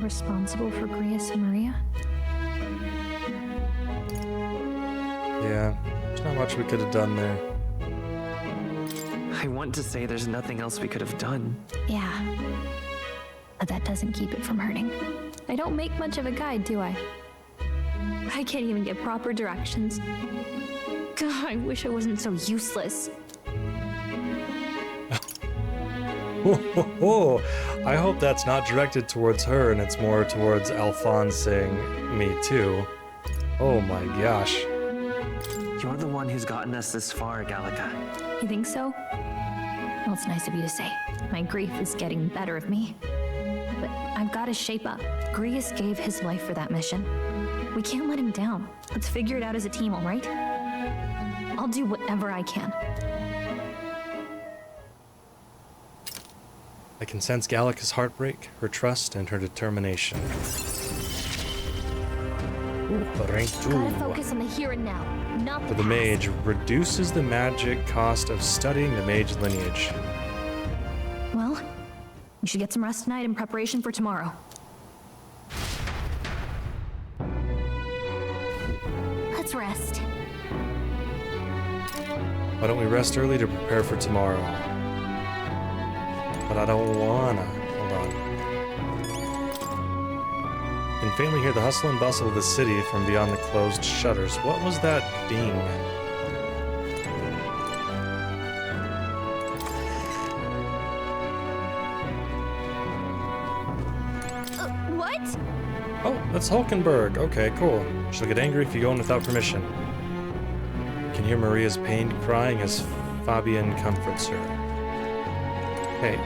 responsible for Grius and Maria? Yeah, there's not much we could have done there. I want to say there's nothing else we could have done. Yeah. But that doesn't keep it from hurting. I don't make much of a guide, do I? I can't even get proper directions. God, I wish I wasn't so useless. I hope that's not directed towards her and it's more towards Alphonse saying me too. Oh my gosh. You're the one who's gotten us this far, Gallica. You think so? Well, it's nice of you to say. My grief is getting the better of me. But I've got to shape up. Grius gave his life for that mission. We can't let him down. Let's figure it out as a team, all right? I'll do whatever I can. I can sense Gallica's heartbreak, her trust, and her determination. Gotta focus on the here and now, not For the mage, reduces the magic cost of studying the mage lineage. Well, you should get some rest tonight in preparation for tomorrow. Let's rest. Why don't we rest early to prepare for tomorrow? But I don't wanna. Hold on. You can faintly hear the hustle and bustle of the city from beyond the closed shutters. What was that ding? What? Oh, that's Hulkenberg. Okay, cool. She'll get angry if you go in without permission. You can hear Maria's pained crying as Fabian comforts her. Hey,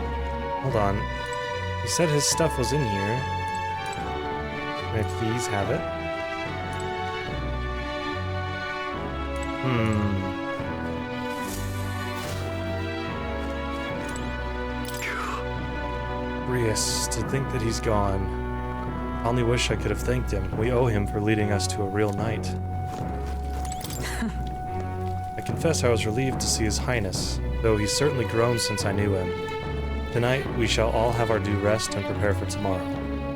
hold on. He said his stuff was in here. May I please have it? Grius, to think that he's gone. I only wish I could have thanked him. We owe him for leading us to a real knight. I confess I was relieved to see His Highness, though he's certainly grown since I knew him. Tonight, we shall all have our due rest and prepare for tomorrow,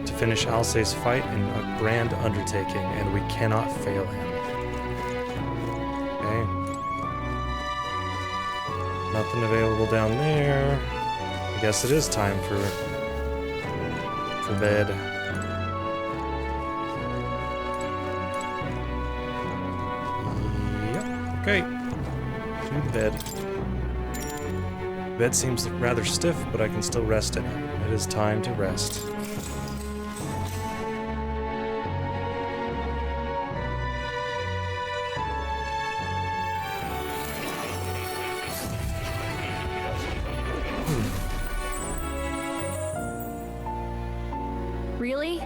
to finish Alce's fight in a grand undertaking, and we cannot fail him. Okay. Nothing available down there. I guess it is time for bed. Yep, okay. To the bed. The bed seems rather stiff, but I can still rest in it. It is time to rest. Really?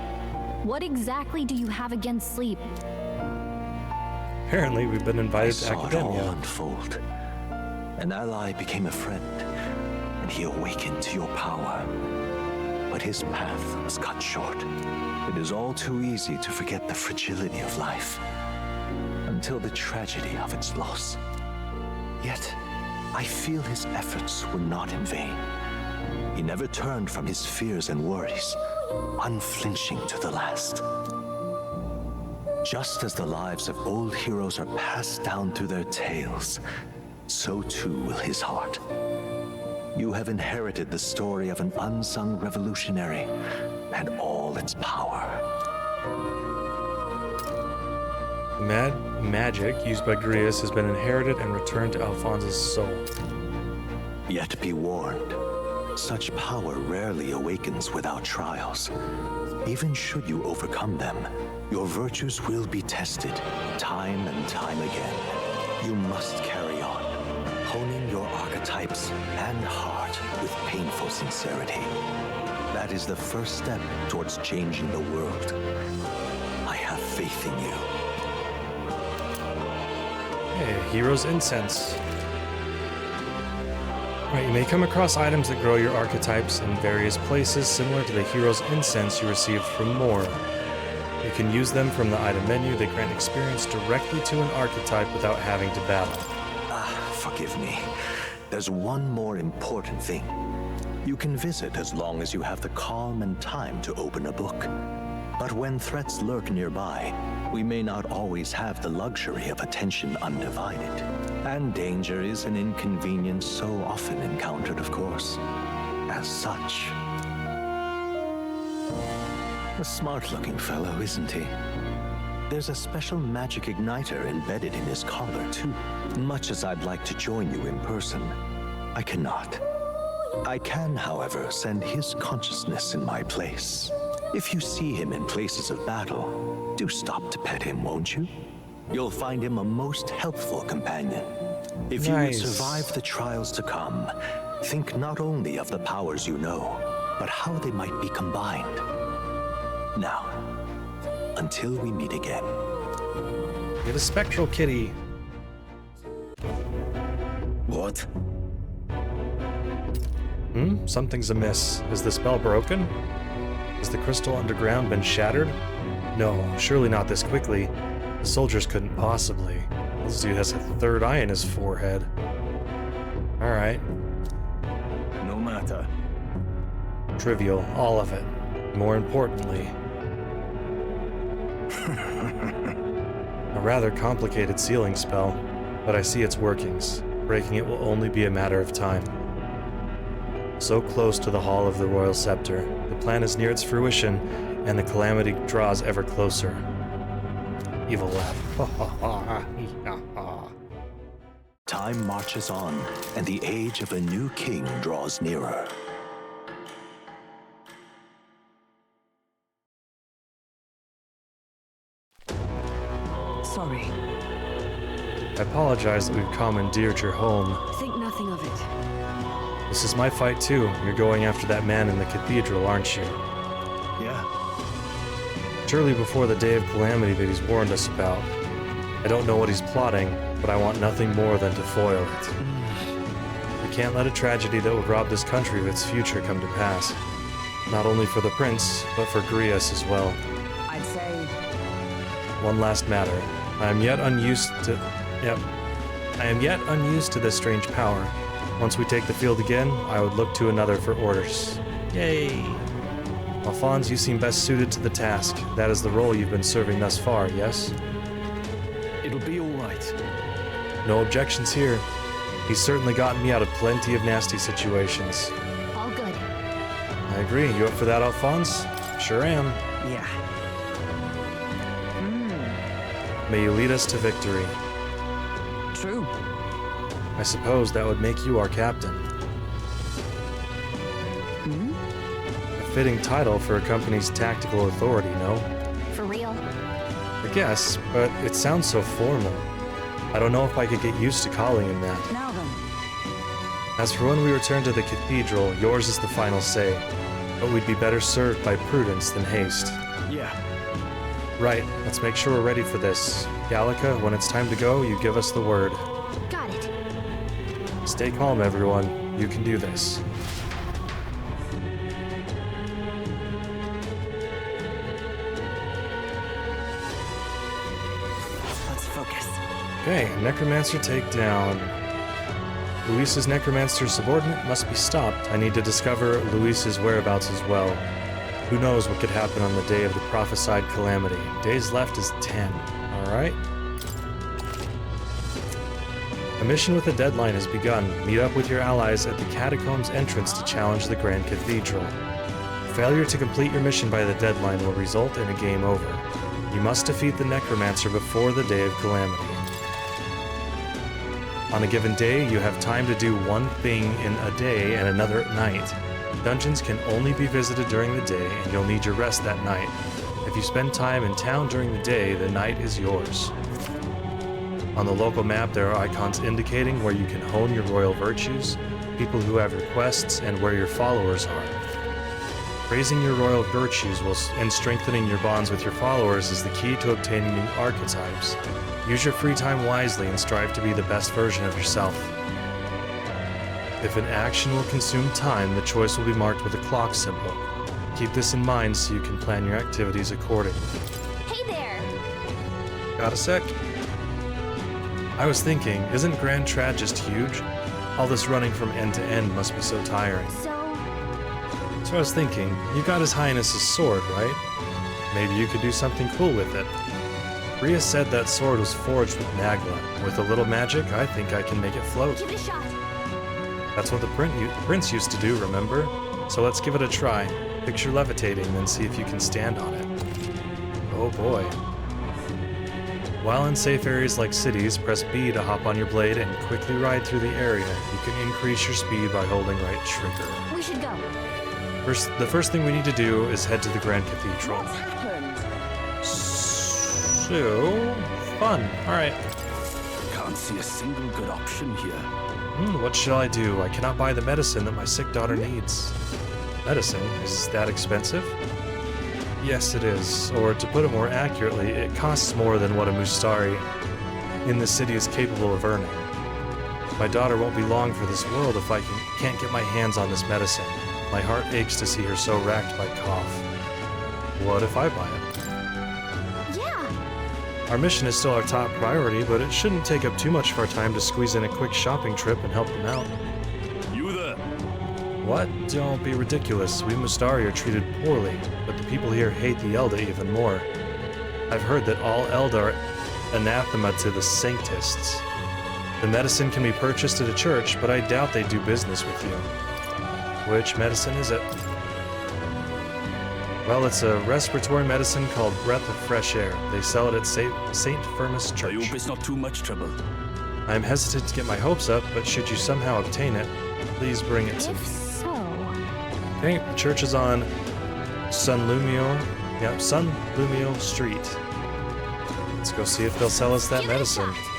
What exactly do you have against sleep? Apparently, we've been invited to I saw it all Akademia. unfold. An ally became a friend, and he awakened to your power. But his path was cut short. It is all too easy to forget the fragility of life, until the tragedy of its loss. Yet, I feel his efforts were not in vain. He never turned from his fears and worries, unflinching to the last. Just as the lives of old heroes are passed down through their tales, so too will his heart. You have inherited the story of an unsung revolutionary and all its power. Magic used by Grius has been inherited and returned to Alphonse's soul. Yet be warned, such power rarely awakens without trials. Even should you overcome them, your virtues will be tested time and time again. You must carry on, honing your archetypes and heart with painful sincerity. That is the first step towards changing the world. I have faith in you. Hey, Hero's Incense. Right, you may come across items that grow your archetypes in various places, similar to the Hero's Incense you received from Moore. You can use them from the item menu. They grant experience directly to an archetype without having to battle. Forgive me. there's one more important thing. You can visit as long as you have the calm and time to open a book. But when threats lurk nearby, we may not always have the luxury of attention undivided. And danger is an inconvenience so often encountered, of course. As such. A smart-looking fellow, isn't he? There's a special magic igniter embedded in his collar, too. Much as I'd like to join you in person, I cannot. I can, however, send his consciousness in my place. If you see him in places of battle, do stop to pet him, won't you? You'll find him a most helpful companion. If you would survive the trials to come, think not only of the powers you know, but how they might be combined. Now, until we meet again. Get a spectral kitty. What? Something's amiss. Is the spell broken? Has the crystal underground been shattered? No, surely not this quickly. The soldiers couldn't possibly. This dude has a third eye in his forehead. Alright. No matter. Trivial, all of it. More importantly, a rather complicated sealing spell, but I see its workings. Breaking it will only be a matter of time. So close to the Hall of the Royal Scepter, the plan is near its fruition, and the calamity draws ever closer. Evil laugh. Time marches on, and the age of a new king draws nearer. Sorry. I apologize that we've commandeered your home. Think nothing of it. This is my fight too. You're going after that man in the cathedral, aren't you? Yeah. Surely before the day of calamity that he's warned us about. I don't know what he's plotting, but I want nothing more than to foil it. We can't let a tragedy that would rob this country of its future come to pass. Not only for the prince, but for Grius as well. I'd say... One last matter. I am yet unused to this strange power. Once we take the field again, I would look to another for orders. Yay! Alphonse, you seem best suited to the task. That is the role you've been serving thus far, yes? It'll be all right. No objections here. He's certainly gotten me out of plenty of nasty situations. All good. I agree. You up for that, Alphonse? Sure am. Yeah. May you lead us to victory. True. I suppose that would make you our captain. A fitting title for a company's tactical authority, no? For real. I guess, but it sounds so formal. I don't know if I could get used to calling him that. Now then. As for when we return to the cathedral, yours is the final say. But we'd be better served by prudence than haste. Yeah. Right, let's make sure we're ready for this. Gallica, when it's time to go, you give us the word. Got it. Stay calm, everyone. You can do this. Let's focus. Okay, Necromancer takedown. Louis's Necromancer subordinate must be stopped. I need to discover Louis's whereabouts as well. Who knows what could happen on the day of the prophesied calamity. Days left is 10. Alright. A mission with a deadline has begun. Meet up with your allies at the catacombs entrance to challenge the Grand Cathedral. Failure to complete your mission by the deadline will result in a game over. You must defeat the Necromancer before the day of calamity. On a given day, you have time to do one thing in a day and another at night. Dungeons can only be visited during the day, and you'll need your rest that night. If you spend time in town during the day, the night is yours. On the local map, there are icons indicating where you can hone your royal virtues, people who have requests, and where your followers are. Raising your royal virtues and strengthening your bonds with your followers is the key to obtaining new archetypes. Use your free time wisely and strive to be the best version of yourself. If an action will consume time, the choice will be marked with a clock symbol. Keep this in mind so you can plan your activities accordingly. Hey there! Got a sec? I was thinking, isn't Grand Trad just huge? All this running from end to end must be so tiring. So, So I was thinking, you got His Highness's sword, right? Maybe you could do something cool with it. Rhea said that sword was forged with Nagla. With a little magic, I think I can make it float. give it a shot. That's what the prince used to do, remember? So let's give it a try. Picture levitating, then see if you can stand on it. Oh boy. While in safe areas like cities, press B to hop on your blade and quickly ride through the area. You can increase your speed by holding right trigger. We should go. The first thing we need to do is head to the Grand Cathedral. What's happened? So, fun. Alright. Can't see a single good option here. What should I do? I cannot buy the medicine that my sick daughter needs. Medicine? Is that expensive? Yes, it is. Or to put it more accurately, it costs more than what a Mustari in the city is capable of earning. My daughter won't be long for this world if I can't get my hands on this medicine. My heart aches to see her so racked by cough. What if I buy it? Yeah. Our mission is still our top priority, but it shouldn't take up too much of our time to squeeze in a quick shopping trip and help them out. You there? What? Don't be ridiculous. We Mustari are treated poorly, but the people here hate the Elda even more. I've heard that all Elda are anathema to the Sanctists. The medicine can be purchased at a church, but I doubt they do business with you. Which medicine is it? Well, it's a respiratory medicine called Breath of Fresh Air. They sell it at St. Firmus I Church. hope it's not too much trouble. I'm hesitant to get my hopes up, but should you somehow obtain it, please bring it to me. If so, Okay, the church is on San Lumio Street. Let's go see if they'll sell us that give it a medicine. shot.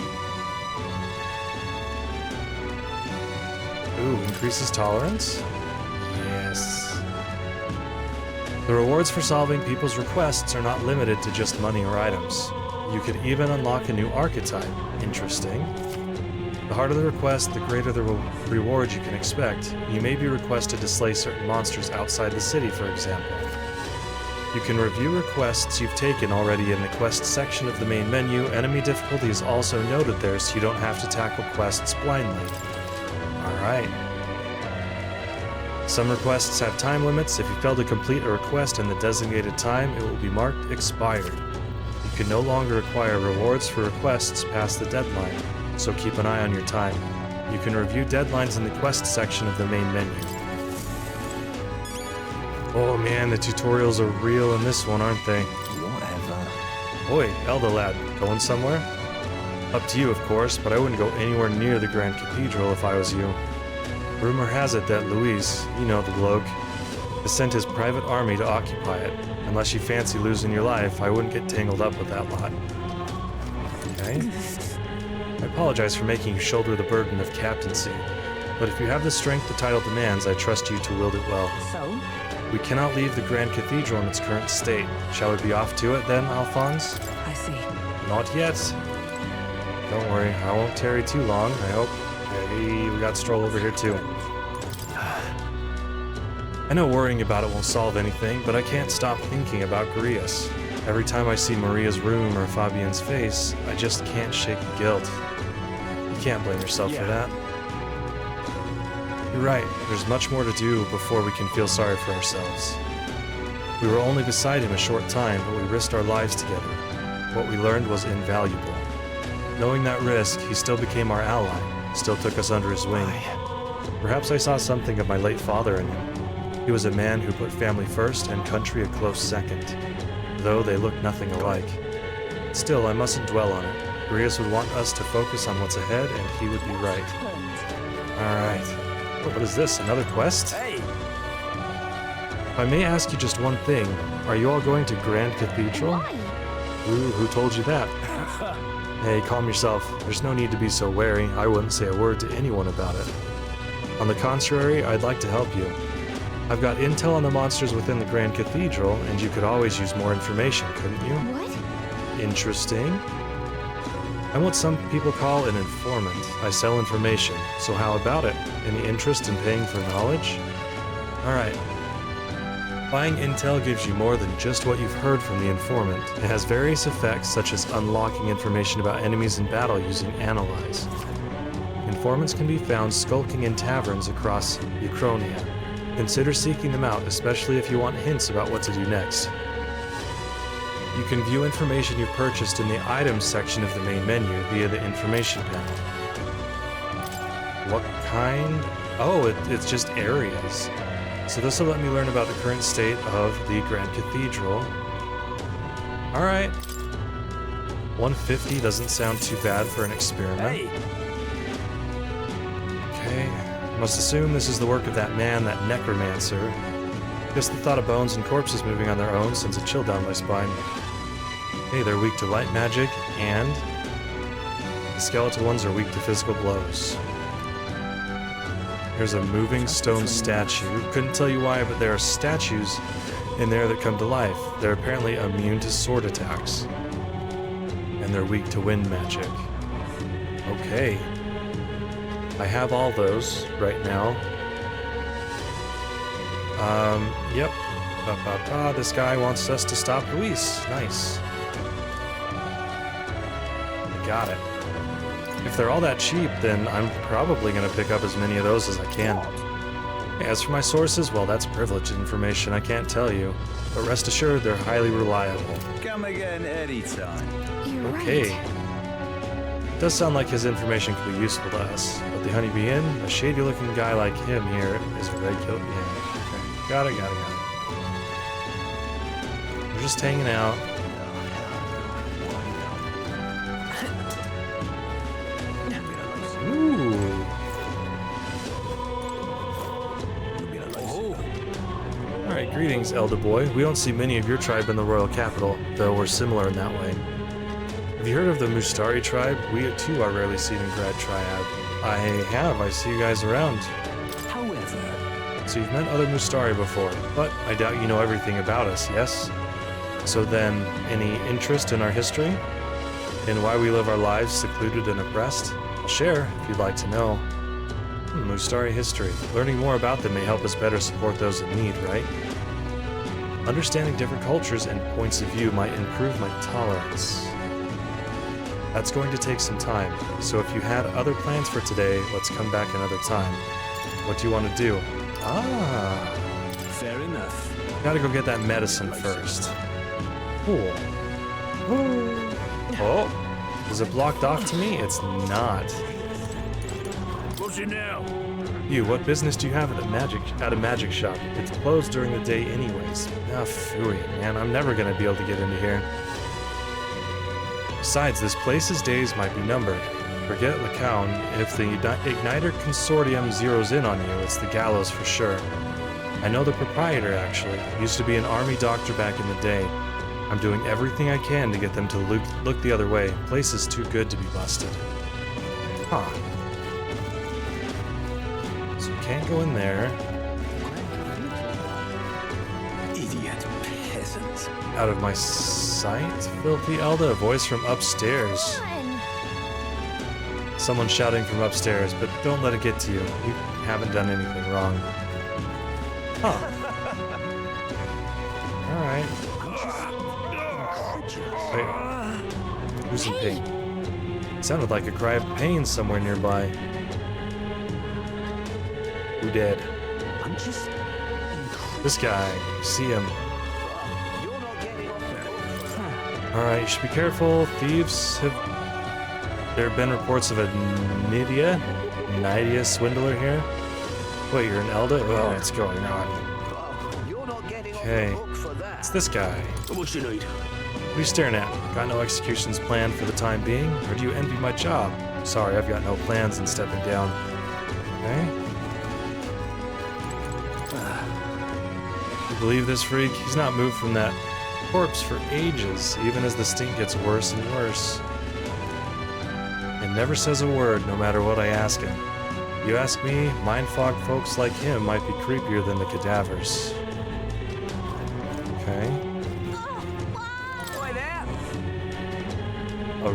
Ooh, increases tolerance? Yes. The rewards for solving people's requests are not limited to just money or items. You could even unlock a new archetype. Interesting. The harder the request, the greater the reward you can expect. You may be requested to slay certain monsters outside the city, for example. You can review requests you've taken already in the quest section of the main menu. Enemy difficulty is also noted there, so you don't have to tackle quests blindly. Alright. Some requests have time limits. If you fail to complete a request in the designated time, it will be marked expired. You can no longer acquire rewards for requests past the deadline, so keep an eye on your time. You can review deadlines in the quest section of the main menu. Oh man, the tutorials are real in this one, aren't they? Whatever. Oi, Elder lad, going somewhere? Up to you, of course, but I wouldn't go anywhere near the Grand Cathedral if I was you. Rumor has it that Louis, you know the bloke, has sent his private army to occupy it. Unless you fancy losing your life, I wouldn't get tangled up with that lot. Okay? I apologize for making you shoulder the burden of captaincy, but if you have the strength the title demands, I trust you to wield it well. So? We cannot leave the Grand Cathedral in its current state. Shall we be off to it then, Alphonse? I see. Not yet. Don't worry, I won't tarry too long, I hope. Hey, we got Stroll over here too. I know worrying about it won't solve anything, but I can't stop thinking about Grius. Every time I see Maria's room or Fabien's face, I just can't shake the guilt. You can't blame yourself for that. You're right, there's much more to do before we can feel sorry for ourselves. We were only beside him a short time, but we risked our lives together. What we learned was invaluable. Knowing that risk, he still became our ally, still took us under his wing. Perhaps I saw something of my late father in him. He was a man who put family first and country a close second, though they looked nothing alike. Still, I mustn't dwell on it. Grius would want us to focus on what's ahead, and he would be right. Alright. Oh, what is this, another quest? Hey! If I may ask you just one thing, are you all going to Grand Cathedral? Why? Ooh, who told you that? Hey, calm yourself. There's no need to be so wary. I wouldn't say a word to anyone about it. On the contrary, I'd like to help you. I've got intel on the monsters within the Grand Cathedral, and you could always use more information, couldn't you? What? Interesting. I'm what some people call an informant. I sell information. So how about it? Any interest in paying for knowledge? Alright. Buying intel gives you more than just what you've heard from the informant. It has various effects such as unlocking information about enemies in battle using Analyze. Informants can be found skulking in taverns across Akademia. Consider seeking them out, especially if you want hints about what to do next. You can view information you've purchased in the items section of the main menu via the information panel. What kind? Oh, it's just areas. So this will let me learn about the current state of the Grand Cathedral. Alright. 150 doesn't sound too bad for an experiment. Okay. Must assume this is the work of that man, that necromancer. Guess the thought of bones and corpses moving on their own sends a chill down my spine. Hey, they're weak to light magic, and the skeletal ones are weak to physical blows. Here's a moving stone statue. Couldn't tell you why, but there are statues in there that come to life. They're apparently immune to sword attacks. And they're weak to wind magic. Okay. I have all those right now. Yep. This guy wants us to stop Luis. Nice. Got it. If they're all that cheap, then I'm probably going to pick up as many of those as I can. As for my sources, well, that's privileged information I can't tell you. But rest assured, they're highly reliable. Come again anytime. You're Okay. right. It does sound like his information could be useful to us. But the Honeybee Inn, a shady-looking guy like him here is a regular. Yeah, okay. Got it. We're just hanging out. Ooh. Alright, greetings, elder boy. We don't see many of your tribe in the royal capital, though we're similar in that way. Have you heard of the Mustari tribe? We too are rarely seen in Grad Triad. I have. I see you guys around. However, So you've met other Mustari before, but I doubt you know everything about us, yes? So then, any interest in our history? In why we live our lives secluded and oppressed? I'll share, if you'd like to know. Mustari history. Learning more about them may help us better support those in need, right? Understanding different cultures and points of view might improve my tolerance. That's going to take some time, so if you had other plans for today, let's come back another time. What do you want to do? Ah, fair enough. gotta go get that medicine first. Cool. Oh, is it blocked off to me? It's not. What's it now? You, what business do you have at a magic shop? It's closed during the day anyways. Ah, phooey, man, I'm never gonna be able to get into here. Besides, this place's days might be numbered. Forget Lacown. If the Igniter Consortium zeroes in on you, it's the gallows for sure. I know the proprietor, actually. Used to be an army doctor back in the day. I'm doing everything I can to get them to look the other way. Place is too good to be busted. Huh. So we can't go in there. Idiot peasants. Out of my sight, filthy Elda. A voice from upstairs. Someone shouting from upstairs, but don't let it get to you. You haven't done anything wrong. Huh. Alright. Wait. Who's in pain? Sounded like a cry of pain somewhere nearby. Who dead? I'm just This guy. See him. Alright, you should be careful. Thieves have... There have been reports of a Nydia swindler here. Wait, you're an Elda? Oh, what's going on? Okay. It's this guy. What you need? What are you staring at? Got no executions planned for the time being? Or do you envy my job? Sorry, I've got no plans in stepping down. Okay. You believe this freak? He's not moved from that corpse for ages, even as the stink gets worse and worse. And never says a word, no matter what I ask him. You ask me, mind-fogged folks like him might be creepier than the cadavers. Okay. A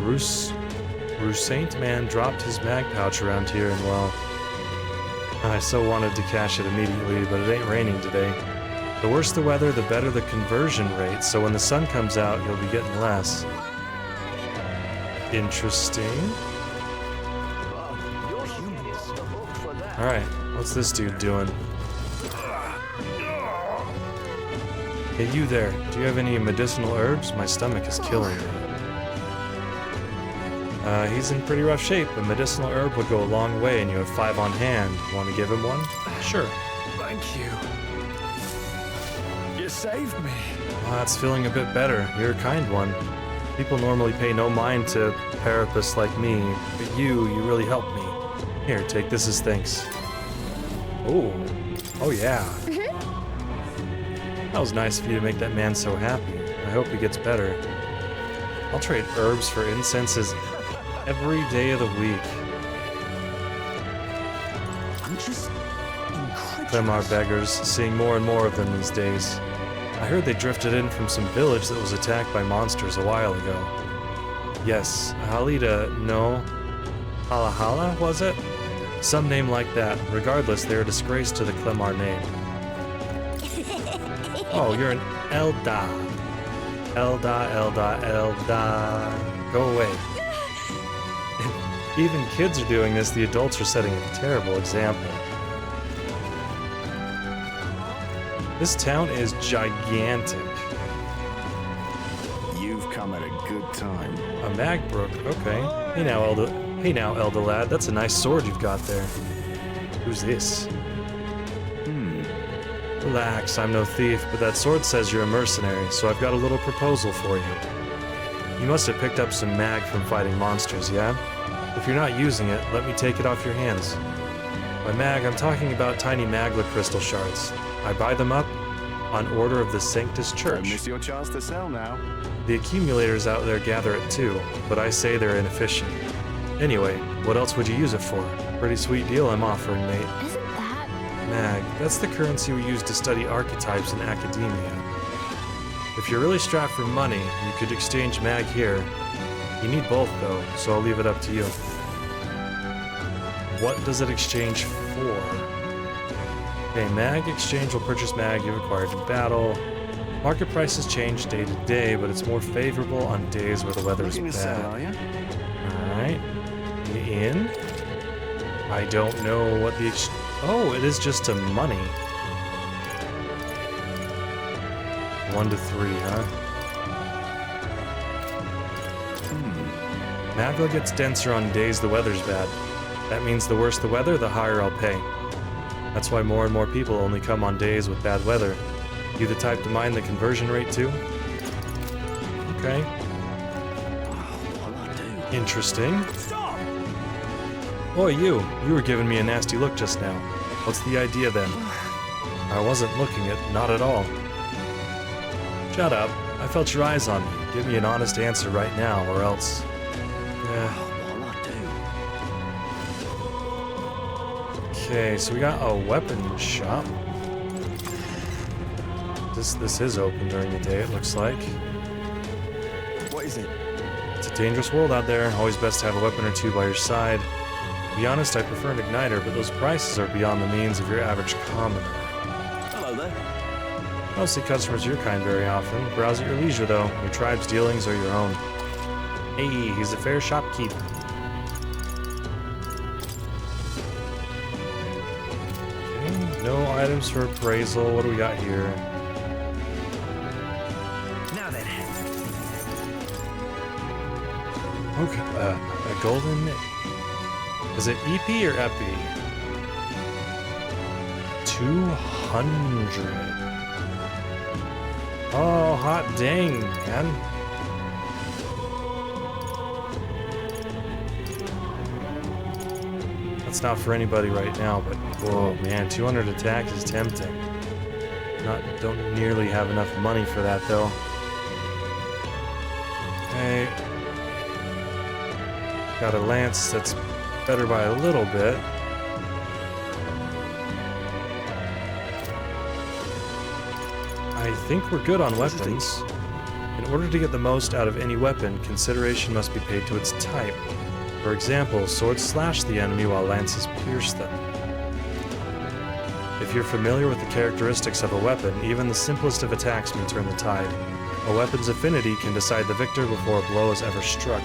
Russaint man dropped his mag pouch around here, and well, I so wanted to cash it immediately, but it ain't raining today. The worse the weather, the better the conversion rate, so when the sun comes out, you'll be getting less. Interesting. Alright, what's this dude doing? Hey, you there. Do you have any medicinal herbs? My stomach is killing me. He's in pretty rough shape. A medicinal herb would go a long way, and you have 5 on hand. Want to give him one? Sure. Thank you. You saved me. Well, that's feeling a bit better. You're a kind one. People normally pay no mind to parapists like me, but you really helped me. Here, take this as thanks. Ooh. Oh, yeah. That was nice of you to make that man so happy. I hope he gets better. I'll trade herbs for incenses every day of the week. I'm just incredulous. Clemar beggars, seeing more and more of them these days. I heard they drifted in from some village that was attacked by monsters a while ago. Yes, Halida, no. Halahala, was it? Some name like that. Regardless, they're a disgrace to the Clemar name. Oh, you're an Elda. Elda. Go away. Even kids are doing this, the adults are setting a terrible example. This town is gigantic. You've come at a good time. A Magbrook, okay. Hey now, Elda lad, that's a nice sword you've got there. Who's this? Relax, I'm no thief, but that sword says you're a mercenary, so I've got a little proposal for you. You must have picked up some mag from fighting monsters, yeah? If you're not using it, let me take it off your hands. By mag, I'm talking about tiny magla crystal shards. I buy them up on order of the Sanctus Don't Church. miss your chance to sell now. The accumulators out there gather it too, but I say they're inefficient. Anyway, what else would you use it for? Pretty sweet deal I'm offering, mate. Isn't that... Mag, that's the currency we use to study archetypes in Akademia. If you're really strapped for money, you could exchange mag here. You need both though, so I'll leave it up to you. What does it exchange for? Okay, mag exchange will purchase mag you've acquired in battle. Market prices change day to day, but it's more favorable on days where the weather is Looking to sell, are bad. you? Alright. The inn? I don't know what the oh, it is just a money. 1 to 3, huh? Magla gets denser on days the weather's bad. That means the worse the weather, the higher I'll pay. That's why more and more people only come on days with bad weather. You the type to mind the conversion rate too? Okay. What'll I do? Interesting. Stop! Boy, you were giving me a nasty look just now. What's the idea then? I wasn't looking at, not at all. Shut up. I felt your eyes on me. Give me an honest answer right now, or else... What'll I do? Okay, so we got a weapon shop. This is open during the day, it looks like. What is it? It's a dangerous world out there. Always best to have a weapon or two by your side. To be honest, I prefer an igniter, but those prices are beyond the means of your average commoner. Hello there. I don't see customers your kind very often. Browse at your leisure, though. Your tribe's dealings are your own. Hey, he's a fair shopkeep. Okay, no items for appraisal. What do we got here? Now then. Okay, a golden... Is it EP or Epi? 200. Oh, hot dang, man. That's not for anybody right now, but whoa, man, 200 attack is tempting. Don't nearly have enough money for that, though. Okay. Got a lance that's better by a little bit. I think we're good on weapons. In order to get the most out of any weapon, consideration must be paid to its type. For example, swords slash the enemy while lances pierce them. If you're familiar with the characteristics of a weapon, even the simplest of attacks may turn the tide. A weapon's affinity can decide the victor before a blow is ever struck.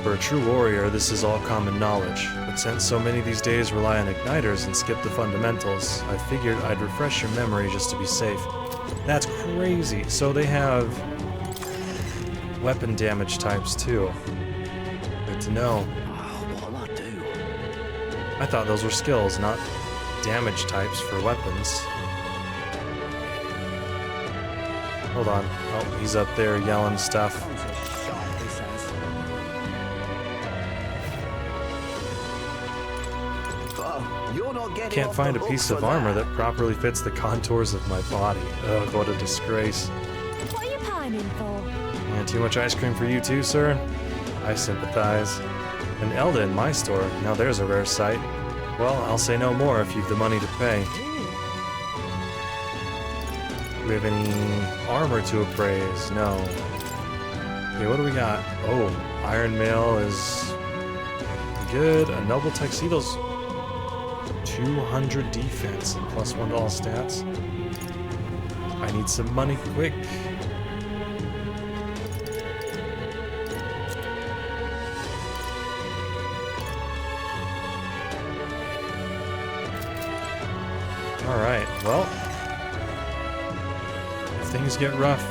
For a true warrior, this is all common knowledge, but since so many these days rely on igniters and skip the fundamentals, I figured I'd refresh your memory just to be safe. That's crazy. So they have weapon damage types too. Good to know. What'll I do? I thought those were skills, not damage types for weapons. Hold on. Oh, he's up there yelling stuff. You're not getting Can't off find the a hook piece for of armor that properly fits the contours of my body. Ugh, what a disgrace. What are you pining for? And too much ice cream for you too, sir? I sympathize. An Elda in my store. Now there's a rare sight. Well, I'll say no more if you've the money to pay. Do we have any armor to appraise? No. Okay, what do we got? Oh, Iron Mail is good. A Noble Tuxedo's 200 defense and +1 to all stats. I need some money quick. Alright, well, if things get rough,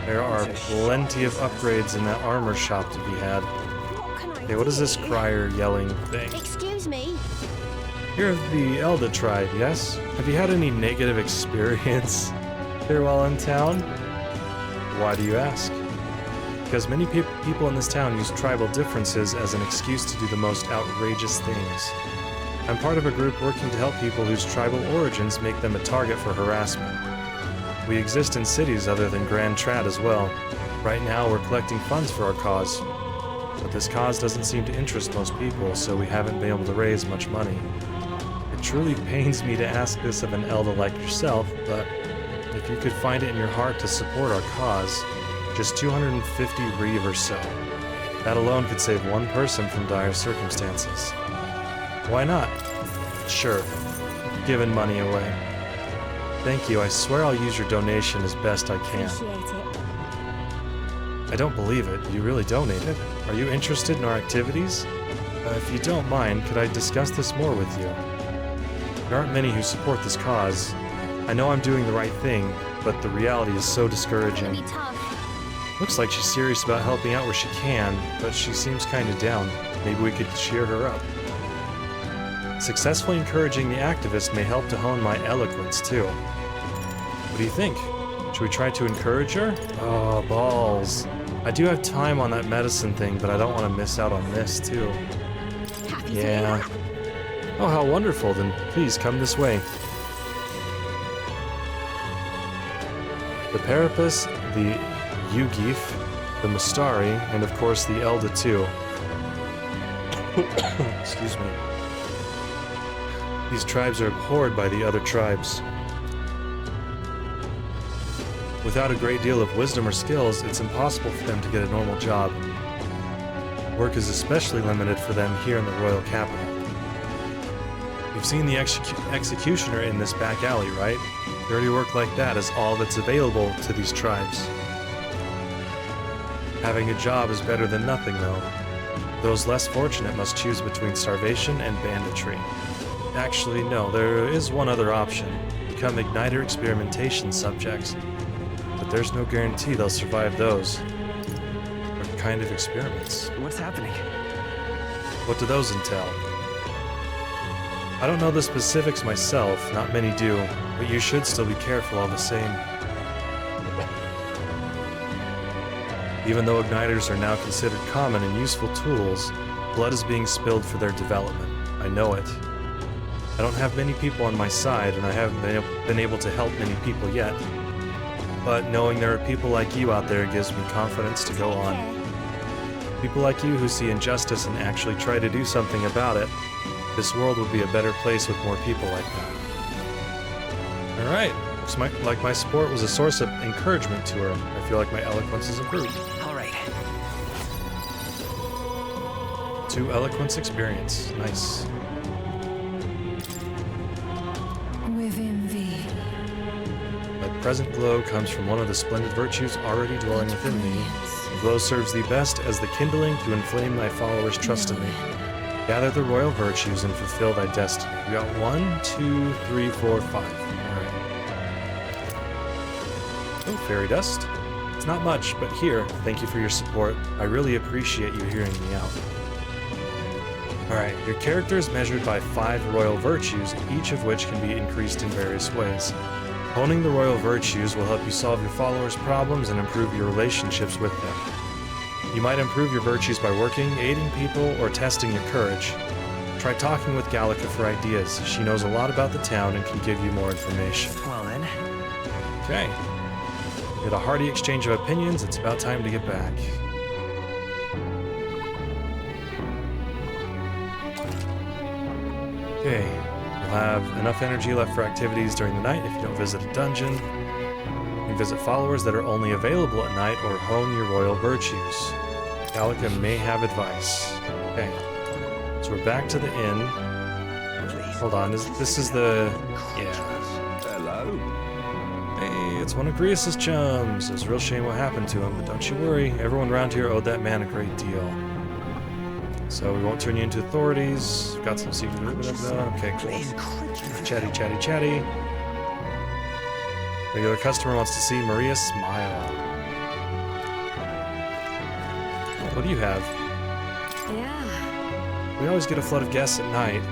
there are plenty of upgrades in that armor shop to be had. What can I Okay, what is this do? crier yelling thing? Excuse me. You're of the Elda tribe, yes? Have you had any negative experience here while in town? Why do you ask? Because many people in this town use tribal differences as an excuse to do the most outrageous things. I'm part of a group working to help people whose tribal origins make them a target for harassment. We exist in cities other than Grand Trad as well. Right now, we're collecting funds for our cause. But this cause doesn't seem to interest most people, so we haven't been able to raise much money. It truly pains me to ask this of an elder like yourself, but if you could find it in your heart to support our cause, just 250 reeve or so. That alone could save one person from dire circumstances. Why not? Sure. Giving money away. Thank you. I swear I'll use your donation as best I can. Appreciate it. I don't believe it. You really donated. Are you interested in our activities? If you don't mind, could I discuss this more with you? There aren't many who support this cause. I know I'm doing the right thing, but the reality is so discouraging. Gonna be tough. Looks like she's serious about helping out where she can, but she seems kinda down. Maybe we could cheer her up. Successfully encouraging the activist may help to hone my eloquence, too. What do you think? Should we try to encourage her? Oh, balls. I do have time on that medicine thing, but I don't want to miss out on this, too. Happy Yeah. to Oh, how wonderful. Then please come this way. The Parapus, the Yugif, the Mustari, and of course the Elda, too. Excuse me. These tribes are abhorred by the other tribes. Without a great deal of wisdom or skills, it's impossible for them to get a normal job. Work is especially limited for them here in the royal capital. You've seen the executioner in this back alley, right? Dirty work like that is all that's available to these tribes. Having a job is better than nothing, though. Those less fortunate must choose between starvation and banditry. Actually, no, there is one other option. Become igniter experimentation subjects. But there's no guarantee they'll survive those. What kind of experiments? What's happening? What do those entail? I don't know the specifics myself, not many do, but you should still be careful all the same. Even though igniters are now considered common and useful tools, blood is being spilled for their development. I know it. I don't have many people on my side, and I haven't been able to help many people yet. But knowing there are people like you out there gives me confidence to go on. People like you who see injustice and actually try to do something about it. This world would be a better place with more people like that. Alright, looks like my support was a source of encouragement to her. I feel like my eloquence has improved. All right. 2 eloquence experience. Nice. Within thee. My present glow comes from one of the splendid virtues already dwelling within me. glow serves thee best as the kindling to inflame thy followers' trust in thee. Gather the royal virtues and fulfill thy destiny. We got 1, 2, 3, 4, 5. All right. Oh, fairy dust. It's not much, but here, thank you for your support. I really appreciate you hearing me out. Alright, your character is measured by 5 royal virtues, each of which can be increased in various ways. Honing the royal virtues will help you solve your followers' problems and improve your relationships with them. You might improve your virtues by working, aiding people, or testing your courage. Try talking with Gallica for ideas. She knows a lot about the town and can give you more information. Well then. Okay. We had a hearty exchange of opinions. It's about time to get back. Okay, you'll have enough energy left for activities during the night if you don't visit a dungeon. You can visit followers that are only available at night or hone your royal virtues. Gallica may have advice. Okay, so we're back to the inn. Hold on, this is the... yeah. Hello. Hey, it's one of Grius's chums. It's a real shame what happened to him, but don't you worry. Everyone around here owed that man a great deal. So we won't turn you into authorities. Got some secret. Okay, cool. Chatty, chatty, chatty. Regular customer wants to see Maria smile. What do you have? Yeah. We always get a flood of guests at night.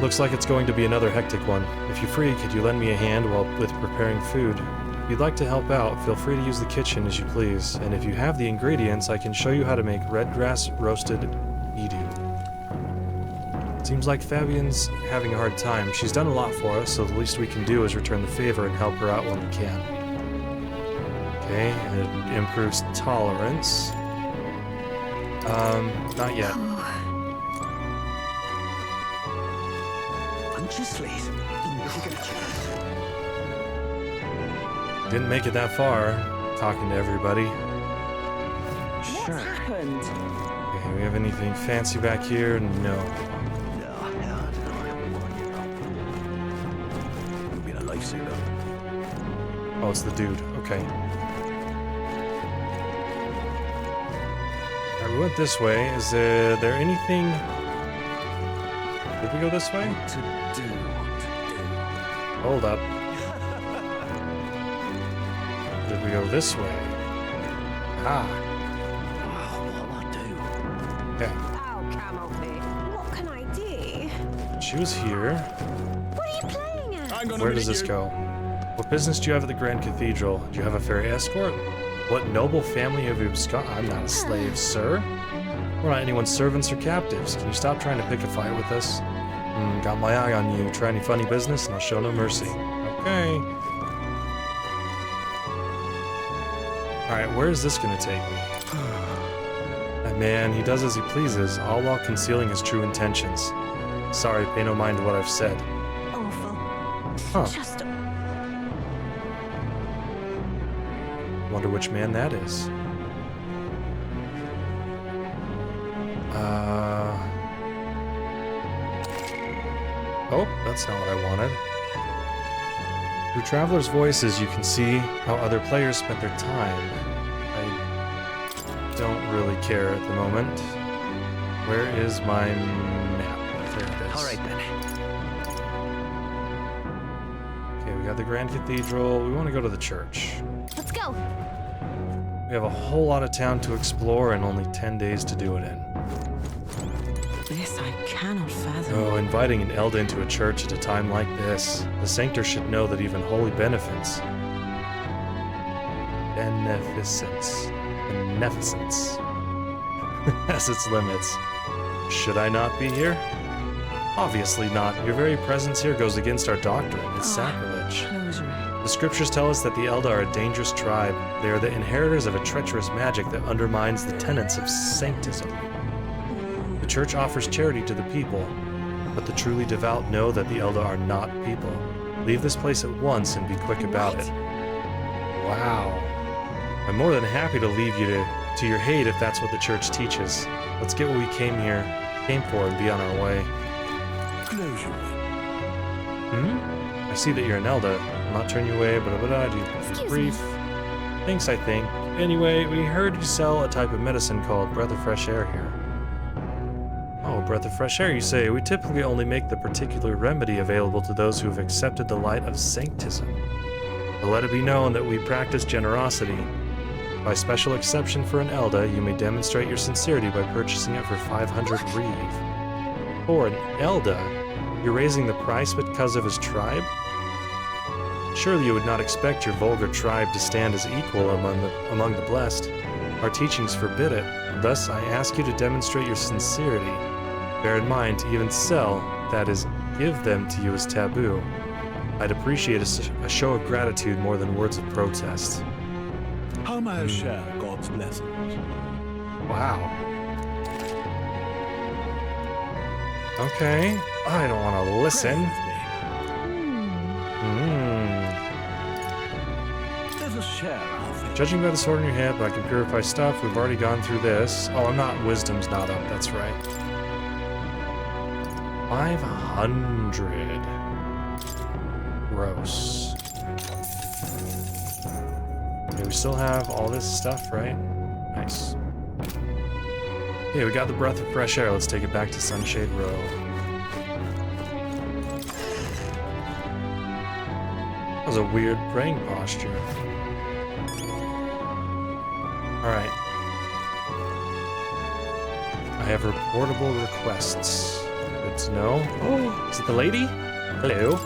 Looks like it's going to be another hectic one. If you're free, could you lend me a hand with preparing food? If you'd like to help out, feel free to use the kitchen as you please. And if you have the ingredients, I can show you how to make red grass roasted beedu. Seems like Fabian's having a hard time. She's done a lot for us, so the least we can do is return the favor and help her out when we can. Okay, and it improves tolerance. Not yet. Didn't make it that far, talking to everybody. Sure. Happened. Okay, we have anything fancy back here? No. You've been a lifesaver. Oh, it's the dude. Okay. Alright, we went this way. Is there anything... Did we go this way? To do. Hold up. Did we go this way? Ah. What'll I do? Okay. Oh, come on, me. What can I do? She was here. What are you playing at? Where does this go? What business do you have at the Grand Cathedral? Do you have a ferry escort? What noble family have you absconded? I'm not a slave, sir. We're not anyone's servants or captives. Can you stop trying to pick a fight with us? Got my eye on you. Try any funny business and I'll show no mercy. Okay. Alright, where is this gonna take me? That man, he does as he pleases, all while concealing his true intentions. Sorry, pay no mind to what I've said. Awful. Huh. Just Wonder which man that is. Oh, that's not what I wanted. Through Traveler's Voices, you can see how other players spent their time. I don't really care at the moment. Where is my map? There it is. All right then. Okay, we got the Grand Cathedral. We want to go to the church. Let's go. We have a whole lot of town to explore and only 10 days to do it in. this I cannot fathom. Oh, inviting an Elda into a church at a time like this. The sanctor should know that even holy beneficence has its limits. Should I not be here? Obviously not. Your very presence here goes against our doctrine. It's sacrilege. The scriptures tell us that the Elda are a dangerous tribe. They are the inheritors of a treacherous magic that undermines the tenets of sanctism. The church offers charity to the people, but the truly devout know that the Elda are not people. Leave this place at once and be quick about it. Wow. I'm more than happy to leave you to your hate if that's what the church teaches. Let's get what we came for and be on our way. I see that you're an Elda. I'll not turn you away, but do Excuse brief. me. Thanks, I think. Anyway, we heard you sell a type of medicine called breath of fresh air here. Oh, breath of fresh air, you say? We typically only make the particular remedy available to those who have accepted the light of sanctism. But let it be known that we practice generosity. By special exception for an Elder, you may demonstrate your sincerity by purchasing it for 500 reeve. For an Elder? You're raising the price because of his tribe? Surely you would not expect your vulgar tribe to stand as equal among the blessed. Our teachings forbid it. Thus, I ask you to demonstrate your sincerity. Bear in mind, to even sell, that is, give them to you, is taboo. I'd appreciate a show of gratitude more than words of protest. How may I share God's blessings? Wow. Okay. I don't want to listen. Let us share our faith. Judging by the sword in your hand, I can purify stuff. We've already gone through this. Oh, I'm not. Wisdom's not up. That's right. 500. Gross. Okay, we still have all this stuff, right? Nice. Okay, we got the breath of fresh air. Let's take it back to Sunshade Row. That was a weird praying posture. Alright. I have reportable requests. Good to know. Oh, is it the lady? Hello.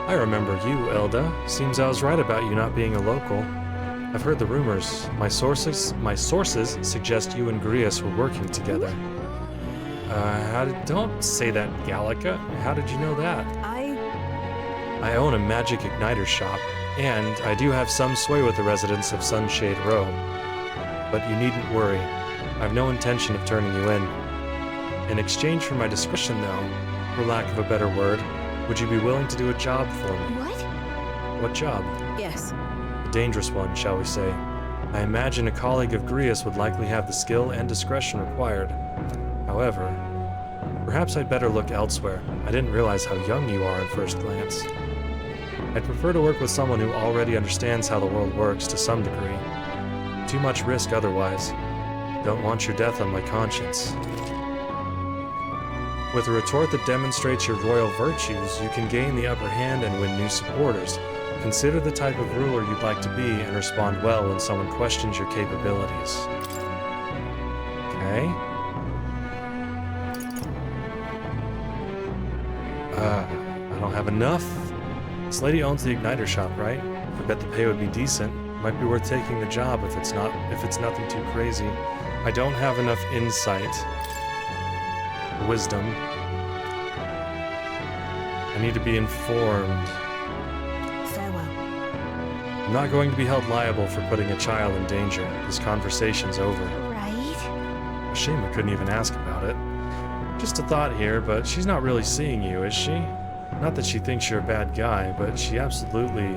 I remember you, Elda. Seems I was right about you not being a local. I've heard the rumors. My sources suggest you and Grius were working together. Don't say that, Gallica. How did you know that? I own a magic igniter shop, and I do have some sway with the residents of Sunshade Row. But you needn't worry. I've no intention of turning you in. In exchange for my discretion, though, for lack of a better word, would you be willing to do a job for me? What? What job? Yes. A dangerous one, shall we say. I imagine a colleague of Grius would likely have the skill and discretion required. However, perhaps I'd better look elsewhere. I didn't realize how young you are at first glance. I'd prefer to work with someone who already understands how the world works to some degree. Too much risk otherwise. Don't want your death on my conscience. With a retort that demonstrates your royal virtues, you can gain the upper hand and win new supporters. Consider the type of ruler you'd like to be and respond well when someone questions your capabilities. Okay. I don't have enough. This lady owns the igniter shop, right? I bet the pay would be decent. Might be worth taking the job if it's nothing too crazy. I don't have enough insight. Wisdom. I need to be informed. Farewell. I'm not going to be held liable for putting a child in danger. This conversation's over. Right? A shame I couldn't even ask about it. Just a thought here, but she's not really seeing you, is she? Not that she thinks you're a bad guy, but she's absolutely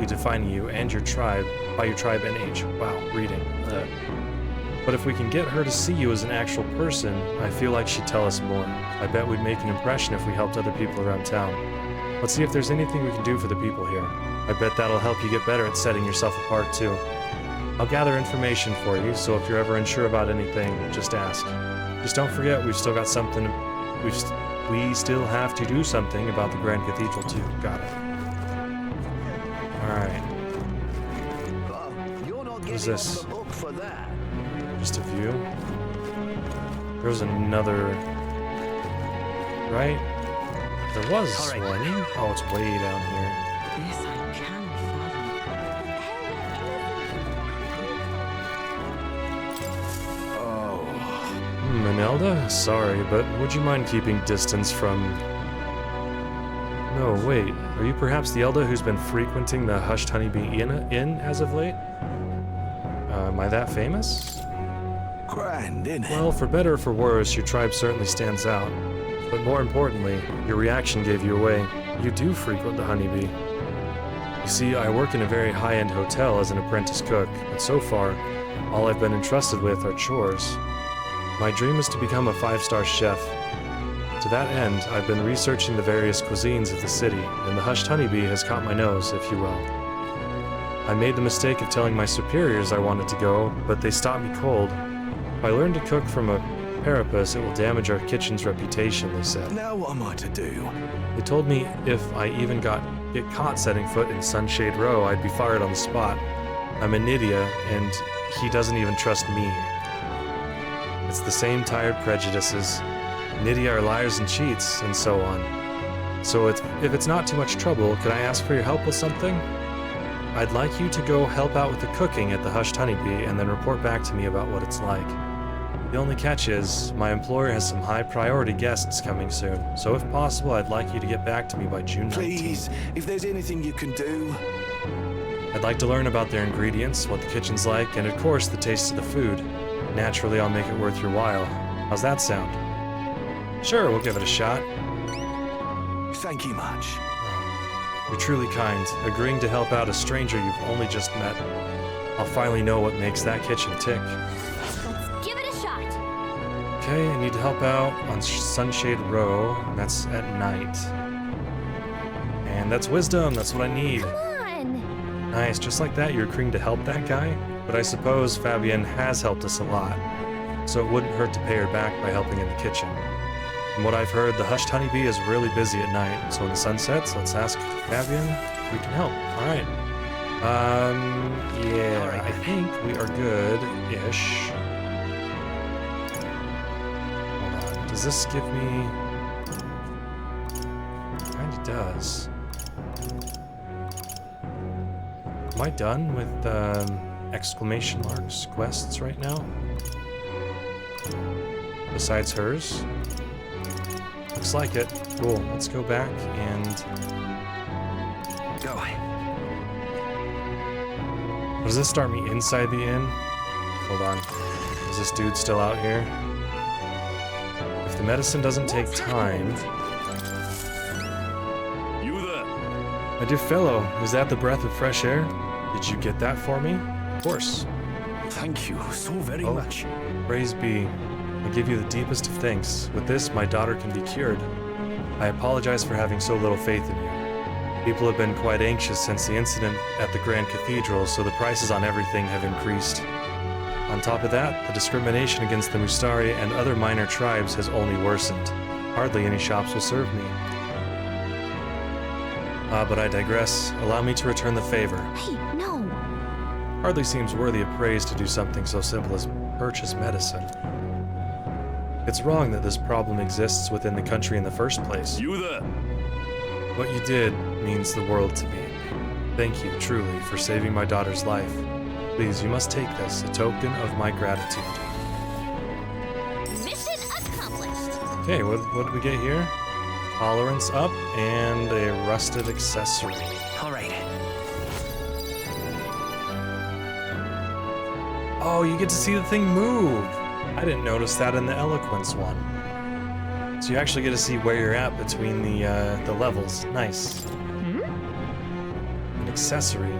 defining you and your tribe by your tribe and age. Wow, reading. But if we can get her to see you as an actual person, I feel like she'd tell us more. I bet we'd make an impression if we helped other people around town. Let's see if there's anything we can do for the people here. I bet that'll help you get better at setting yourself apart too. I'll gather information for you, so if you're ever unsure about anything, just ask. Just don't forget, we still have to do something about the Grand Cathedral too. Got it. Alright. What is this? Just a view? There was another... Right? There was All right. one. Oh, it's way down here. This I can fathom. Manelda? Sorry, but would you mind keeping distance from... No, wait. Are you perhaps the Elda who's been frequenting the hushed Honeybee Inn as of late? Am I that famous? Grand, innit? Well, for better or for worse, your tribe certainly stands out. But more importantly, your reaction gave you away. You do frequent the Honeybee. You see, I work in a very high-end hotel as an apprentice cook, but so far, all I've been entrusted with are chores. My dream is to become a 5-star chef. To that end, I've been researching the various cuisines of the city, and the hushed honeybee has caught my nose, if you will. I made the mistake of telling my superiors I wanted to go, but they stopped me cold. If I learn to cook from a carapace, it will damage our kitchen's reputation, they said. Now what am I to do? They told me if I even get caught setting foot in Sunshade Row, I'd be fired on the spot. I'm a Nydia, and he doesn't even trust me. It's the same tired prejudices. Nydia are liars and cheats, and so on. So if it's not too much trouble, could I ask for your help with something? I'd like you to go help out with the cooking at the Hushed Honeybee, and then report back to me about what it's like. The only catch is, my employer has some high-priority guests coming soon, so if possible, I'd like you to get back to me by June 19th. Please, if there's anything you can do. I'd like to learn about their ingredients, what the kitchen's like, and of course, the taste of the food. Naturally, I'll make it worth your while. How's that sound? Sure, we'll give it a shot. Thank you much. You're truly kind, agreeing to help out a stranger you've only just met. I'll finally know what makes that kitchen tick. Let's give it a shot. Okay, I need to help out on Sunshade Row, and that's at night. And that's wisdom, that's what I need. Come on. Nice, just like that, you're agreeing to help that guy? But I suppose Fabienne has helped us a lot, so it wouldn't hurt to pay her back by helping in the kitchen. From what I've heard, the Hushed Honeybee is really busy at night, so when the sun sets, let's ask Fabienne if we can help. Alright. Yeah, I think we are good-ish. Hold on, does this give me... Kinda does. Am I done with, exclamation marks quests right now? Besides hers? Looks like it. Cool. Let's go back and... Go. Does this start me inside the inn? Hold on. Is this dude still out here? If the medicine doesn't take time... You there? My dear fellow, is that the breath of fresh air? Did you get that for me? Of course. Thank you so very much. Praise be. I give you the deepest of thanks. With this, my daughter can be cured. I apologize for having so little faith in you. People have been quite anxious since the incident at the Grand Cathedral, so the prices on everything have increased. On top of that, the discrimination against the Mustari and other minor tribes has only worsened. Hardly any shops will serve me. But I digress. Allow me to return the favor. Hey, no. Hardly seems worthy of praise to do something so simple as purchase medicine. It's wrong that this problem exists within the country in the first place. You there? What you did means the world to me. Thank you, truly, for saving my daughter's life. Please, you must take this, a token of my gratitude. Mission accomplished. Okay, what did we get here? Tolerance up and a rusted accessory. All right. Oh, you get to see the thing move. I didn't notice that in the Eloquence one. So you actually get to see where you're at between the levels. Nice. An accessory.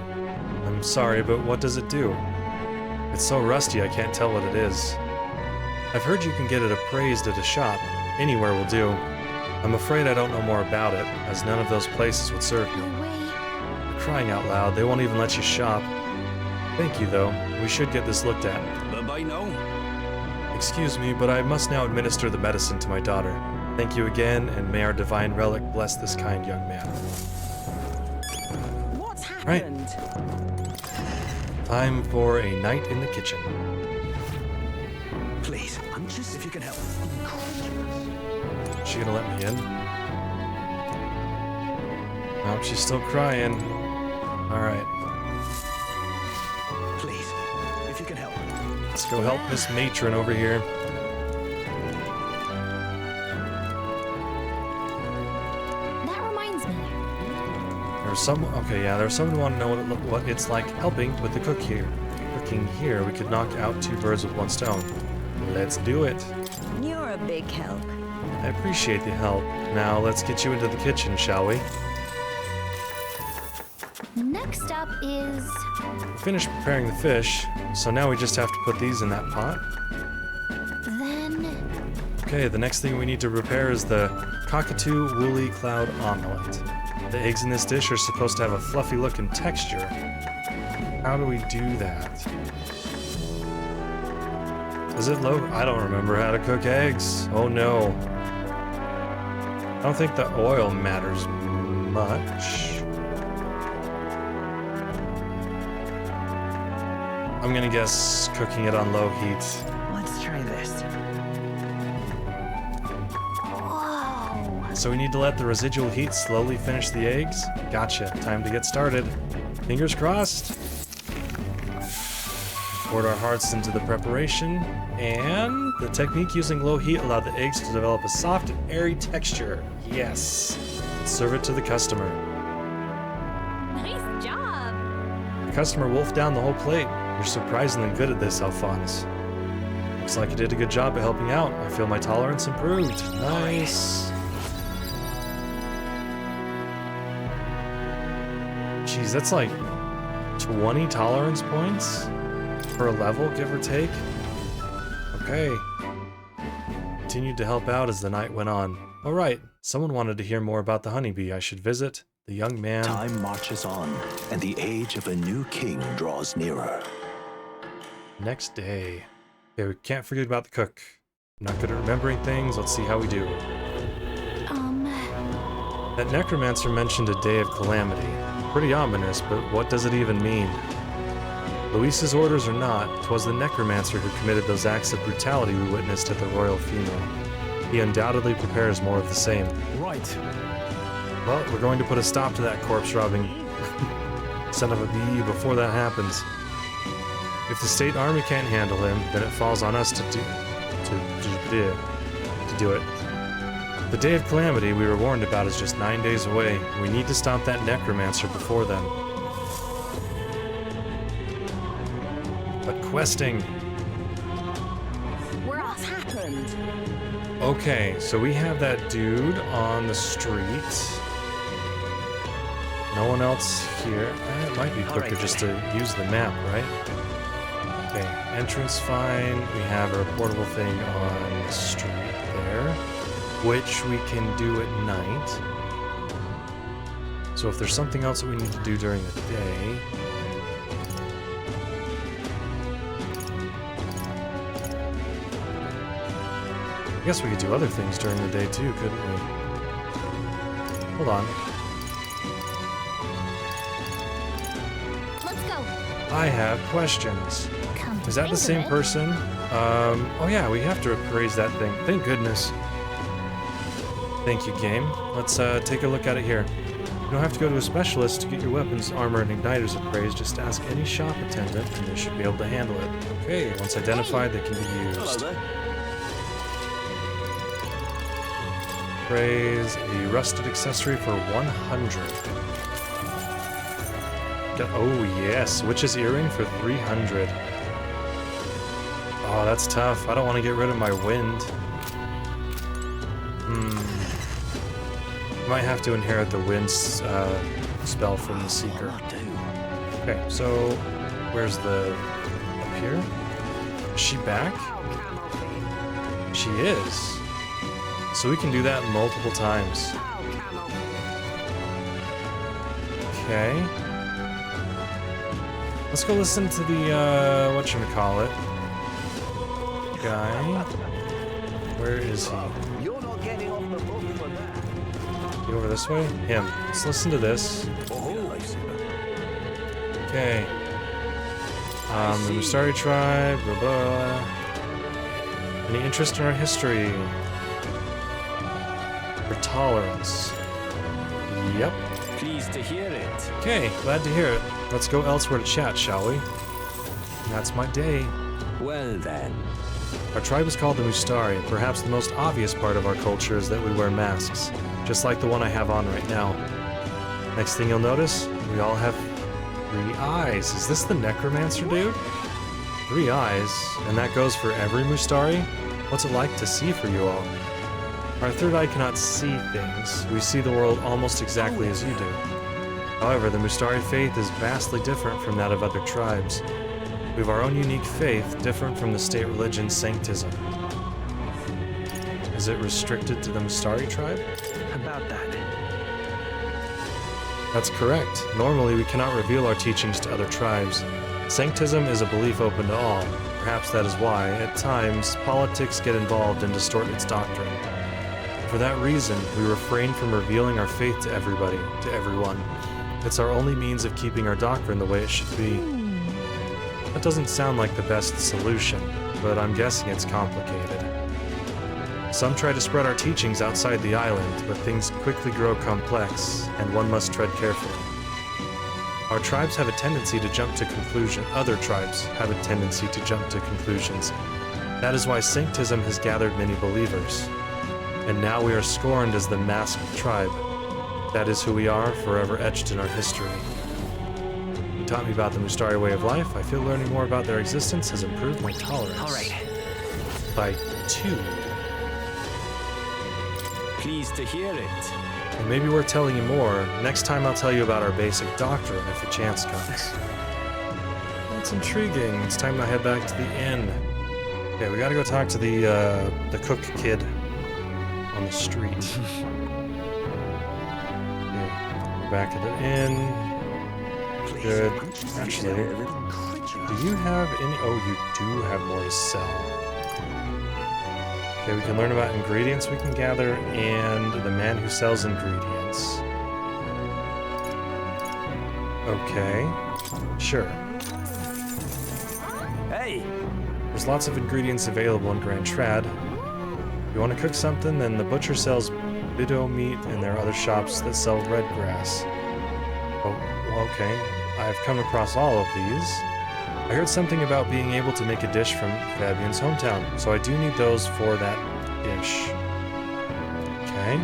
I'm sorry, but what does it do? It's so rusty I can't tell what it is. I've heard you can get it appraised at a shop. Anywhere will do. I'm afraid I don't know more about it, as none of those places would serve me. No way. Crying out loud, they won't even let you shop. Thank you, though. We should get this looked at. Bye-bye now. Excuse me, but I must now administer the medicine to my daughter. Thank you again, and may our divine relic bless this kind young man. What's Right. happened? Time for a night in the kitchen. Please, I'm just if you can help. Is she gonna let me in? Nope, she's still crying. Alright, Please, if you can help. let's go help Miss Matron over here. That reminds me. There's someone who wanted to know what it's like helping with the cooking here. We could knock out two birds with one stone. Let's do it. You're a big help. I appreciate the help. Now let's get you into the kitchen, shall we? Next up is... Finished preparing the fish, so now we just have to put these in that pot. Then... Okay, the next thing we need to prepare is the cockatoo woolly cloud omelette. The eggs in this dish are supposed to have a fluffy look and texture. How do we do that? Is it low? I don't remember how to cook eggs. Oh no. I don't think the oil matters much. I'm gonna guess cooking it on low heat. Let's try this. Whoa. So we need to let the residual heat slowly finish the eggs? Gotcha. Time to get started. Fingers crossed. Poured our hearts into the preparation, and the technique using low heat allowed the eggs to develop a soft and airy texture. Yes. Serve it to the customer. Nice job. The customer wolfed down the whole plate. You're surprisingly good at this, Alphonse. Looks like you did a good job at helping out. I feel my tolerance improved. Nice. Jeez, that's like 20 tolerance points per level, give or take. Okay. Continued to help out as the night went on. All right, someone wanted to hear more about the honeybee. I should visit. The young man... Time marches on, and the age of a new king draws nearer. Next day. Okay, we can't forget about the cook. I'm not good at remembering things. Let's see how we do. That necromancer mentioned a day of calamity. Pretty ominous, but what does it even mean? Louis's orders or not, 'twas the necromancer who committed those acts of brutality we witnessed at the royal funeral. He undoubtedly prepares more of the same. Right. Well, we're going to put a stop to that corpse-robbing son of a bee before that happens. If the state army can't handle him, then it falls on us to do it. The day of calamity we were warned about is just 9 days away. We need to stop that necromancer before then. But questing. What's happened? Okay, so we have that dude on the street. No one else here. It might be quicker just to use the map, right? Okay, entrance fine. We have our portable thing on the street there, which we can do at night. So if there's something else that we need to do during the day... I guess we could do other things during the day too, couldn't we? Hold on. Let's go. I have questions. Come to Is that the think of same it. person? Oh yeah, we have to appraise that thing. Thank goodness. Thank you, game. Let's take a look at it here. You don't have to go to a specialist to get your weapons, armor, and igniters appraised. Just ask any shop attendant, and they should be able to handle it. Okay, once identified, they can be used. Praise the rusted accessory for 100. Oh yes, witch's earring for 300. Oh, that's tough. I don't want to get rid of my wind. Might have to inherit the wind spell from the seeker. Okay, so where's the... up here? Is she back? She is. So we can do that multiple times. Okay. Let's go listen to the, whatchamacallit guy. Where is he? You're not getting off the hook for that. Get over this way? Him. Let's listen to this. Okay. The Mustari tribe, blah blah. Any interest in our history? For tolerance. Yep. Pleased to hear it. Okay, glad to hear it. Let's go elsewhere to chat, shall we? And that's my day. Well then. Our tribe is called the Mustari. Perhaps the most obvious part of our culture is that we wear masks, just like the one I have on right now. Next thing you'll notice, we all have 3 eyes. Is this the necromancer dude? 3 eyes, and that goes for every Mustari? What's it like to see for you all? Our third eye cannot see things. We see the world almost exactly as you do. However, the Mustari faith is vastly different from that of other tribes. We have our own unique faith, different from the state religion Sanctism. Is it restricted to the Mustari tribe? About that. That's correct. Normally, we cannot reveal our teachings to other tribes. Sanctism is a belief open to all. Perhaps that is why, at times, politics get involved and distort its doctrine. For that reason, we refrain from revealing our faith to everybody, to everyone. It's our only means of keeping our doctrine the way it should be. That doesn't sound like the best solution, but I'm guessing it's complicated. Some try to spread our teachings outside the island, but things quickly grow complex, and one must tread carefully. Our tribes have a tendency to jump to conclusions. Other tribes have a tendency to jump to conclusions. That is why Sanctism has gathered many believers. And now we are scorned as the masked tribe. That is who we are, forever etched in our history. You taught me about the Mustari way of life. I feel learning more about their existence has improved my tolerance. All right. By 2. Pleased to hear it. And maybe we're telling you more. Next time I'll tell you about our basic doctrine if a chance comes. That's intriguing. It's time to head back to the inn. Okay, we gotta go talk to the cook kid on the street. Okay, we're back at the inn. Good. Actually, do you have any? Oh, you do have more to sell. Okay, we can learn about ingredients we can gather and the man who sells ingredients. Okay, sure. Hey! There's lots of ingredients available in Grand Trad. If you want to cook something, then the butcher sells bido meat and there are other shops that sell red grass. Oh, well, okay. I've come across all of these. I heard something about being able to make a dish from Fabian's hometown, so I do need those for that dish. Okay.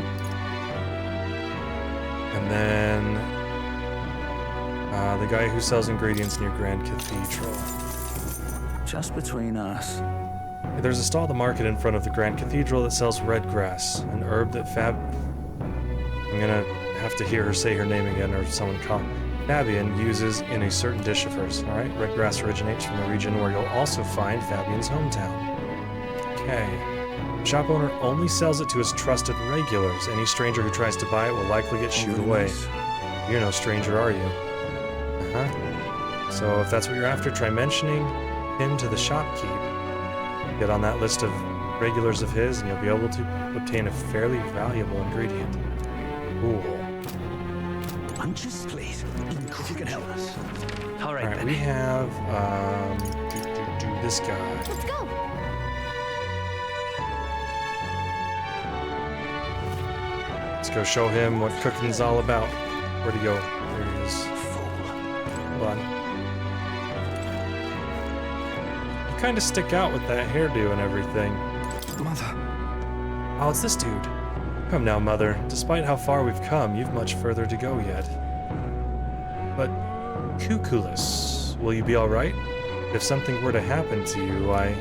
And then the guy who sells ingredients near Grand Cathedral. Just between us. There's a stall at the market in front of the Grand Cathedral that sells red grass, an herb that I'm gonna have to hear her say her name again, or someone call Fabian uses in a certain dish of hers. Alright, red grass originates from the region where you'll also find Fabian's hometown. Okay. The shop owner only sells it to his trusted regulars. Any stranger who tries to buy it will likely get shooed away. You're no stranger, are you? Uh-huh. So if that's what you're after, try mentioning him to the shopkeep. Get on that list of regulars of his, and you'll be able to obtain a fairly valuable ingredient. Cool. Lunches, please. If you can help us. All right, Alright, then. we have, this guy. Let's go! Let's go show him what cooking's all about. Where'd he go? There he is. Hold on. You kind of stick out with that hairdo and everything. Mother. Oh, it's this dude. Come now, Mother. Despite how far we've come, you've much further to go yet. But, Cuculus, will you be alright? If something were to happen to you, I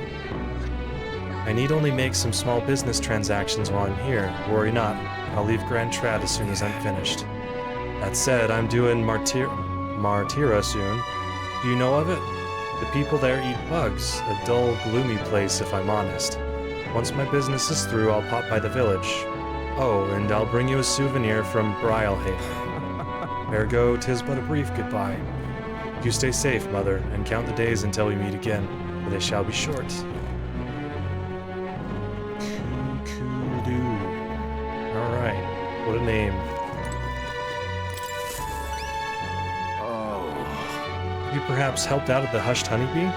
need only make some small business transactions while I'm here. Worry not. I'll leave Grand Trad as soon as I'm finished. That said, I'm doing Martira soon. Do you know of it? The people there eat bugs. A dull, gloomy place, if I'm honest. Once my business is through, I'll pop by the village. Oh, and I'll bring you a souvenir from Brialhaven. Ergo, 'tis but a brief goodbye. You stay safe, Mother, and count the days until we meet again, for they shall be short. Kudu. Alright, what a name. Oh. You perhaps helped out at the Hushed Honeybee?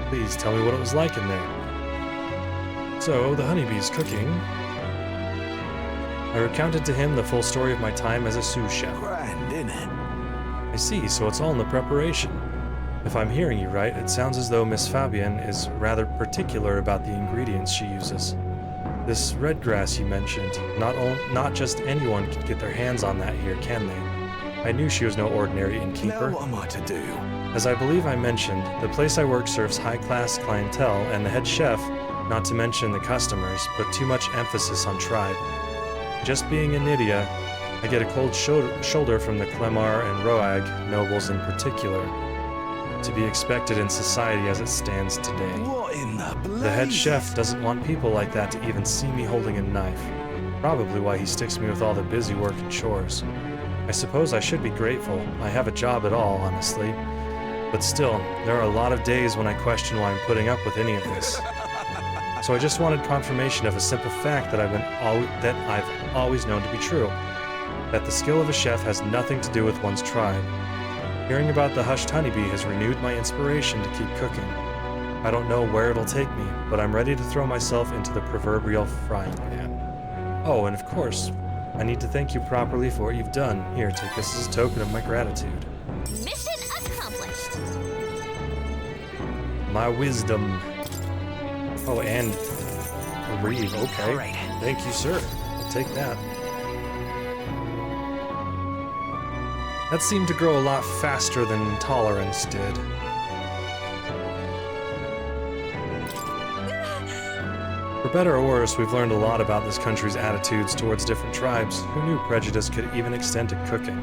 Please tell me what it was like in there. So, the honeybee's cooking. I recounted to him the full story of my time as a sous chef. Grand, innit? I see, so it's all in the preparation. If I'm hearing you right, it sounds as though Miss Fabian is rather particular about the ingredients she uses. This red grass you mentioned, not just anyone can get their hands on that here, can they? I knew she was no ordinary innkeeper. Now what am I to do? As I believe I mentioned, the place I work serves high-class clientele, and the head chef, not to mention the customers, put too much emphasis on tribe. Just being in Nydia, I get a cold shoulder from the Clemar and Roag, nobles in particular. To be expected in society as it stands today. What in the blazes? The head chef doesn't want people like that to even see me holding a knife. Probably why he sticks me with all the busy work and chores. I suppose I should be grateful. I have a job at all, honestly. But still, there are a lot of days when I question why I'm putting up with any of this. So I just wanted confirmation of a simple fact that I've always known to be true. That the skill of a chef has nothing to do with one's tribe. Hearing about the hushed honeybee has renewed my inspiration to keep cooking. I don't know where it'll take me, but I'm ready to throw myself into the proverbial frying pan. Oh, and of course, I need to thank you properly for what you've done. Here, take this as a token of my gratitude. Mission accomplished. My wisdom. Oh, and Reeve, okay. All right. Thank you, sir. I'll take that. That seemed to grow a lot faster than tolerance did. For better or worse, we've learned a lot about this country's attitudes towards different tribes. Who knew prejudice could even extend to cooking?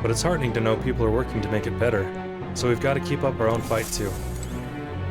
But it's heartening to know people are working to make it better, so we've got to keep up our own fight too.